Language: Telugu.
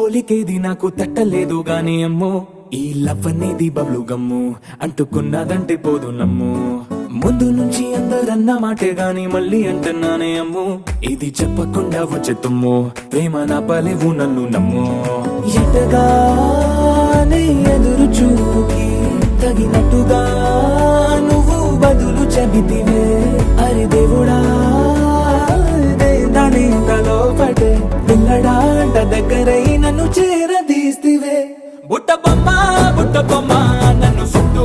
పోలికేది నాకు తట్టలేదు గాని అమ్మో ఈ లవ్ అనేది బబ్లు గమ్ము అంటుకున్నదంటే పోదు నమ్ము ముందు నుంచి అందరన్న మాటే గాని మళ్ళీ అంటున్నానే అమ్ము ఇది చెప్పకుండా వచ్చే తుమ్ము ప్రేమ నా పలేవు నన్ను నమ్ము ఎటగానే ఎదురు చూకి తగినట్టుగా నువ్వు బదులు చెబితివే అరే దేవుడా దాని తలో పడే పిల్లడాంట దగ్గరై నన్ను చేరదీస్తివే బుట్ట బొమ్మ నన్ను చుట్టూ